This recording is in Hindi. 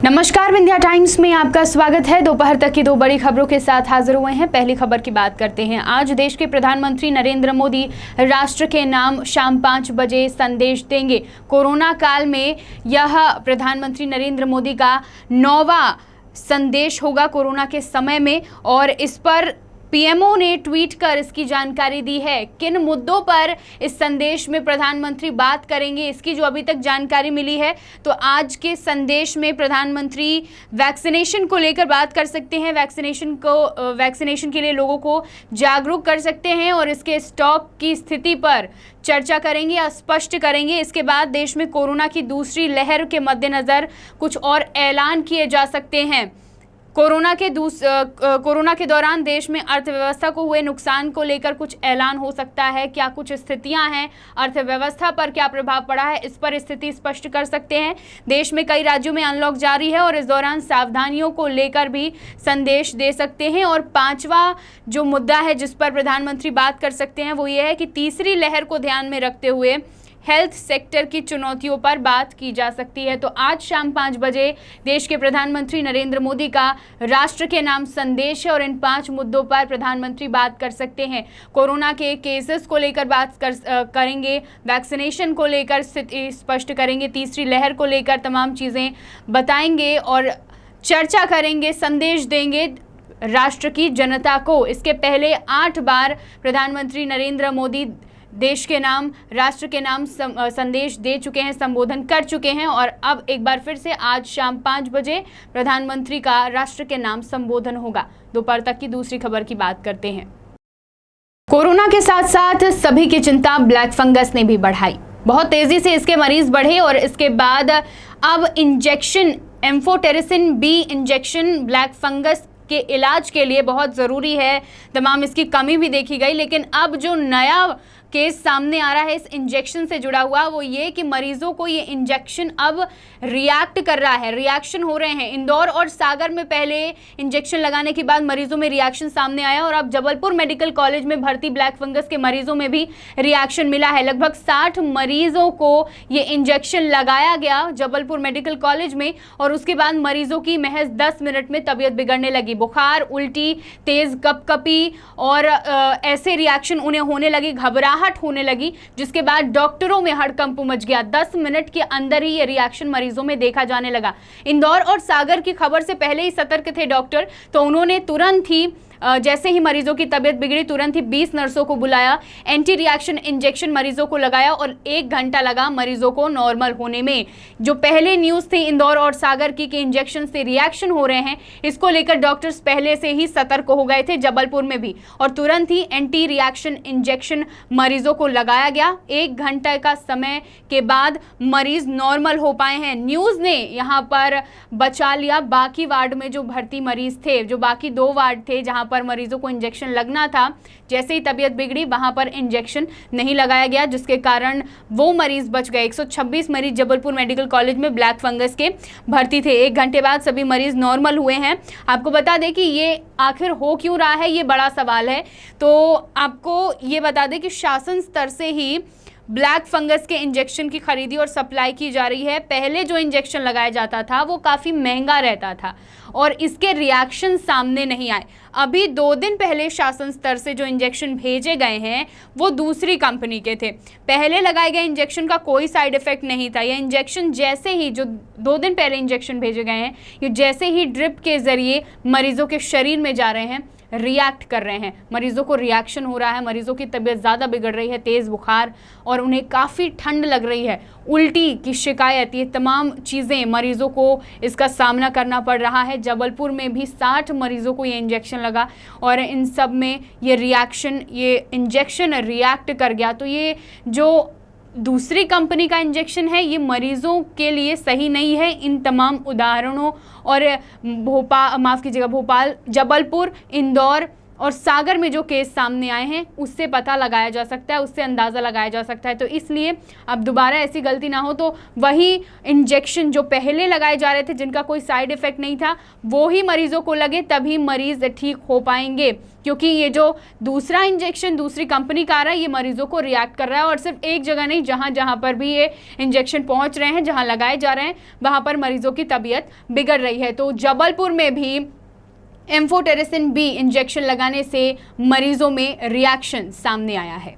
नमस्कार, विंध्या टाइम्स में आपका स्वागत है। दोपहर तक की दो बड़ी खबरों के साथ हाजिर हुए हैं। पहली खबर की बात करते हैं। आज देश के प्रधानमंत्री नरेंद्र मोदी राष्ट्र के नाम शाम 5 बजे संदेश देंगे। कोरोना काल में यह प्रधानमंत्री नरेंद्र मोदी का 9वां संदेश होगा कोरोना के समय में, और इस पर पीएमओ ने ट्वीट कर इसकी जानकारी दी है। किन मुद्दों पर इस संदेश में प्रधानमंत्री बात करेंगे, इसकी जो अभी तक जानकारी मिली है, तो आज के संदेश में प्रधानमंत्री वैक्सीनेशन को लेकर बात कर सकते हैं। वैक्सीनेशन के लिए लोगों को जागरूक कर सकते हैं और इसके स्टॉक की स्थिति पर चर्चा करेंगे या स्पष्ट करेंगे। इसके बाद देश में कोरोना की दूसरी लहर के मद्देनज़र कुछ और ऐलान किए जा सकते हैं। कोरोना के दौरान देश में अर्थव्यवस्था को हुए नुकसान को लेकर कुछ ऐलान हो सकता है। क्या कुछ स्थितियां हैं, अर्थव्यवस्था पर क्या प्रभाव पड़ा है, इस पर स्थिति स्पष्ट कर सकते हैं। देश में कई राज्यों में अनलॉक जारी है और इस दौरान सावधानियों को लेकर भी संदेश दे सकते हैं। और पांचवा जो मुद्दा है जिस पर प्रधानमंत्री बात कर सकते हैं वो ये है कि तीसरी लहर को ध्यान में रखते हुए हेल्थ सेक्टर की चुनौतियों पर बात की जा सकती है। तो आज शाम 5 बजे देश के प्रधानमंत्री नरेंद्र मोदी का राष्ट्र के नाम संदेश है और इन 5 मुद्दों पर प्रधानमंत्री बात कर सकते हैं। कोरोना के केसेस को लेकर बात करेंगे, वैक्सीनेशन को लेकर स्थिति स्पष्ट करेंगे, तीसरी लहर को लेकर तमाम चीज़ें बताएंगे और चर्चा करेंगे, संदेश देंगे राष्ट्र की जनता को। इसके पहले 8 बार प्रधानमंत्री नरेंद्र मोदी देश के नाम, राष्ट्र के नाम संदेश दे चुके हैं, संबोधन कर चुके हैं और अब एक बार फिर से आज शाम 5 बजे प्रधानमंत्री का राष्ट्र के नाम संबोधन होगा। दोपहर तक की दूसरी खबर की बात करते हैं। कोरोना के साथ साथ सभी की चिंता ब्लैक फंगस ने भी बढ़ाई। बहुत तेजी से इसके मरीज बढ़े और इसके बाद अब injection amphotericin B injection black fungus के इलाज के लिए बहुत ज़रूरी है। तमाम इसकी कमी भी देखी गई, लेकिन अब जो नया केस सामने आ रहा है इस इंजेक्शन से जुड़ा हुआ वो ये कि मरीजों को ये इंजेक्शन अब रिएक्ट कर रहा है, रिएक्शन हो रहे हैं। इंदौर और सागर में पहले इंजेक्शन लगाने के बाद मरीजों में रिएक्शन सामने आया और अब जबलपुर मेडिकल कॉलेज में भर्ती ब्लैक फंगस के मरीजों में भी रिएक्शन मिला है। लगभग 60 मरीजों को ये इंजेक्शन लगाया गया जबलपुर मेडिकल कॉलेज में और उसके बाद मरीजों की महज 10 मिनट में तबीयत बिगड़ने लगी। बुखार, उल्टी, तेज कपकपी और ऐसे रिएक्शन उन्हें होने लगी, घबराहट होने लगी, जिसके बाद डॉक्टरों में हड़कंप मच गया। 10 मिनट के अंदर ही ये रिएक्शन मरीजों में देखा जाने लगा। इंदौर और सागर की खबर से पहले ही सतर्क थे डॉक्टर, तो उन्होंने तुरंत ही जैसे ही मरीजों की तबीयत बिगड़ी तुरंत ही 20 नर्सों को बुलाया, एंटी रिएक्शन इंजेक्शन मरीजों को लगाया और 1 घंटा लगा मरीजों को नॉर्मल होने में। जो पहले न्यूज़ थी इंदौर और सागर की कि इंजेक्शन से रिएक्शन हो रहे हैं, इसको लेकर डॉक्टर्स पहले से ही सतर्क हो गए थे जबलपुर में भी, और तुरंत ही एंटी रिएक्शन इंजेक्शन मरीजों को लगाया गया। 1 घंटे का समय के बाद मरीज नॉर्मल हो पाए हैं। न्यूज़ ने यहाँ पर बचा लिया बाकी वार्ड में जो भर्ती मरीज थे, जो बाकी 2 वार्ड थे जहाँ पर मरीजों को इंजेक्शन लगना था, जैसे ही तबीयत बिगड़ी वहां पर इंजेक्शन नहीं लगाया गया, जिसके कारण वो मरीज बच गए। 126 मरीज जबलपुर मेडिकल कॉलेज में ब्लैक फंगस के भर्ती थे। 1 घंटे बाद सभी मरीज नॉर्मल हुए हैं। आपको बता दें कि ये आखिर हो क्यों रहा है, ये बड़ा सवाल है। तो आपको ये बता दें कि शासन स्तर से ही ब्लैक फंगस के इंजेक्शन की खरीदी और सप्लाई की जा रही है। पहले जो इंजेक्शन लगाया जाता था वो काफ़ी महंगा रहता था और इसके रिएक्शन सामने नहीं आए। अभी 2 दिन पहले शासन स्तर से जो इंजेक्शन भेजे गए हैं वो दूसरी कंपनी के थे। पहले लगाए गए इंजेक्शन का कोई साइड इफ़ेक्ट नहीं था। ये इंजेक्शन जैसे ही, जो 2 दिन पहले इंजेक्शन भेजे गए हैं, ये जैसे ही ड्रिप के ज़रिए मरीज़ों के शरीर में जा रहे हैं, रिएक्ट कर रहे हैं, मरीजों को रिएक्शन हो रहा है, मरीजों की तबीयत ज़्यादा बिगड़ रही है, तेज़ बुखार और उन्हें काफ़ी ठंड लग रही है, उल्टी की शिकायत, ये तमाम चीज़ें मरीजों को इसका सामना करना पड़ रहा है। जबलपुर में भी 60 मरीजों को ये इंजेक्शन लगा और इन सब में ये इंजेक्शन रिएक्ट कर गया। तो ये जो दूसरी कंपनी का इंजेक्शन है ये मरीजों के लिए सही नहीं है। इन तमाम उदाहरणों और भोपाल, जबलपुर, इंदौर और सागर में जो केस सामने आए हैं उससे पता लगाया जा सकता है, उससे अंदाज़ा लगाया जा सकता है। तो इसलिए अब दोबारा ऐसी गलती ना हो, तो वही इंजेक्शन जो पहले लगाए जा रहे थे जिनका कोई साइड इफ़ेक्ट नहीं था वो ही मरीज़ों को लगे, तभी मरीज़ ठीक हो पाएंगे। क्योंकि ये जो दूसरा इंजेक्शन दूसरी कंपनी का आ रहा है ये मरीज़ों को रिएक्ट कर रहा है, और सिर्फ एक जगह नहीं, जहाँ जहाँ पर भी ये इंजेक्शन पहुँच रहे हैं, जहाँ लगाए जा रहे हैं वहाँ पर मरीज़ों की तबीयत बिगड़ रही है। तो जबलपुर में भी एम्फोटेरिसिन बी इंजेक्शन लगाने से मरीजों में रिएक्शन सामने आया है।